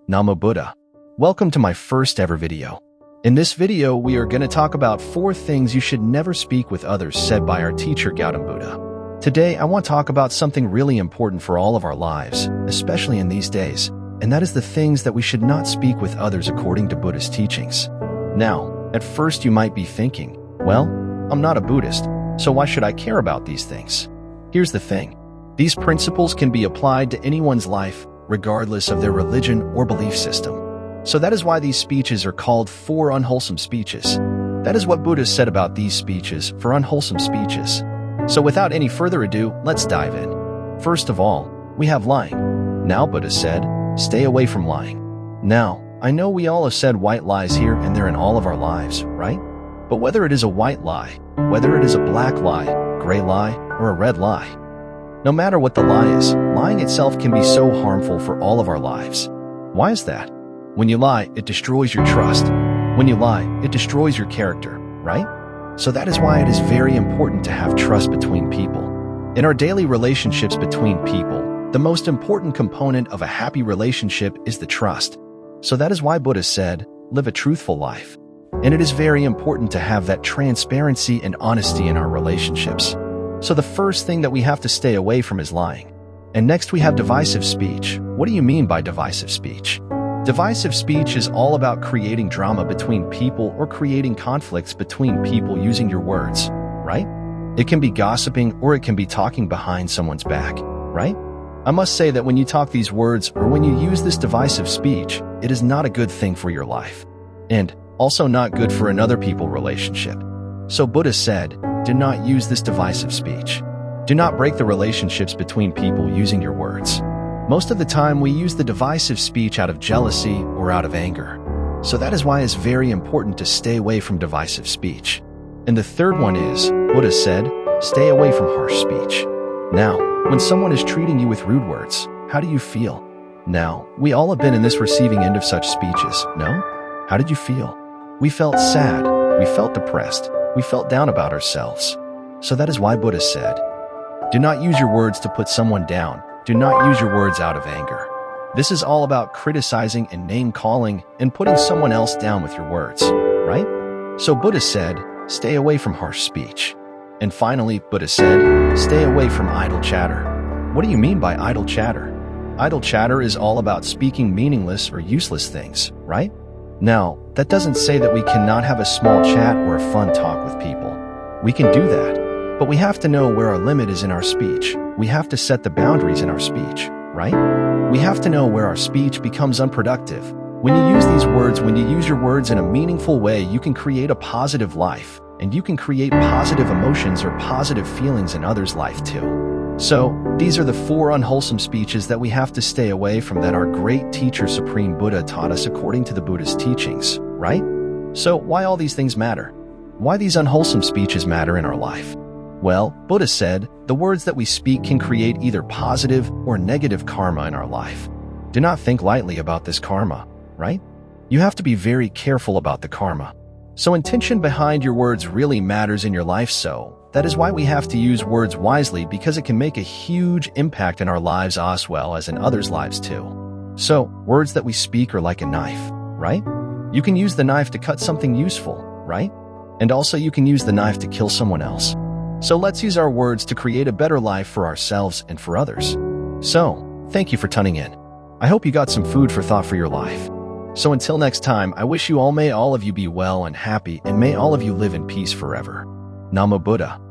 Namo Buddha. Welcome to my first ever video. In this video, we are going to talk about 4 things you should never speak with others said by our teacher Gautam Buddha. Today, I want to talk about something really important for all of our lives, especially in these days, and that is the things that we should not speak with others according to Buddha's teachings. Now, at first you might be thinking, well, I'm not a Buddhist, so why should I care about these things? Here's the thing. These principles can be applied to anyone's life, regardless of their religion or belief system. So that is why these speeches are called 4 unwholesome speeches. That is what Buddha said about these speeches for unwholesome speeches. So without any further ado, let's dive in. First of all, we have lying. Now Buddha said, stay away from lying. Now, I know we all have said white lies here and there in all of our lives, right? But whether it is a white lie, whether it is a black lie, gray lie, or a red lie, no matter what the lie is, lying itself can be so harmful for all of our lives. Why is that? When you lie, it destroys your trust. When you lie, it destroys your character, right? So that is why it is very important to have trust between people. In our daily relationships between people, the most important component of a happy relationship is the trust. So that is why Buddha said, live a truthful life. And it is very important to have that transparency and honesty in our relationships. So the first thing that we have to stay away from is lying. And next we have divisive speech. What do you mean by divisive speech? Divisive speech is all about creating drama between people or creating conflicts between people using your words, right? It can be gossiping or it can be talking behind someone's back, right? I must say that when you talk these words or when you use this divisive speech, it is not a good thing for your life. And also not good for another people's relationship. So Buddha said, do not use this divisive speech. Do not break the relationships between people using your words. Most of the time, we use the divisive speech out of jealousy or out of anger. So that is why it's very important to stay away from divisive speech. And the third one is, Buddha said, stay away from harsh speech. Now, when someone is treating you with rude words, how do you feel? Now, we all have been in this receiving end of such speeches, no? How did you feel? We felt sad. We felt depressed. We felt down about ourselves. So that is why Buddha said, do not use your words to put someone down. Do not use your words out of anger. This is all about criticizing and name-calling and putting someone else down with your words, right? So Buddha said, stay away from harsh speech. And finally, Buddha said, stay away from idle chatter. What do you mean by idle chatter? Idle chatter is all about speaking meaningless or useless things, right? Now, that doesn't say that we cannot have a small chat or a fun talk with people. We can do that, but we have to know where our limit is in our speech. We have to set the boundaries in our speech, right? We have to know where our speech becomes unproductive. When you use these words, when you use your words in a meaningful way, you can create a positive life, and you can create positive emotions or positive feelings in others' life too. So, these are the 4 unwholesome speeches that we have to stay away from that our great teacher Supreme Buddha taught us according to the Buddha's teachings, right? So, why all these things matter? Why these unwholesome speeches matter in our life? Well, Buddha said, the words that we speak can create either positive or negative karma in our life. Do not think lightly about this karma, right? You have to be very careful about the karma. So intention behind your words really matters in your life, so that is why we have to use words wisely, because it can make a huge impact in our lives as well as in others' lives too. So, words that we speak are like a knife, right? You can use the knife to cut something useful, right? And also you can use the knife to kill someone else. So let's use our words to create a better life for ourselves and for others. So, thank you for tuning in. I hope you got some food for thought for your life. So until next time, I wish you all, may all of you be well and happy, and may all of you live in peace forever. Namo Buddha.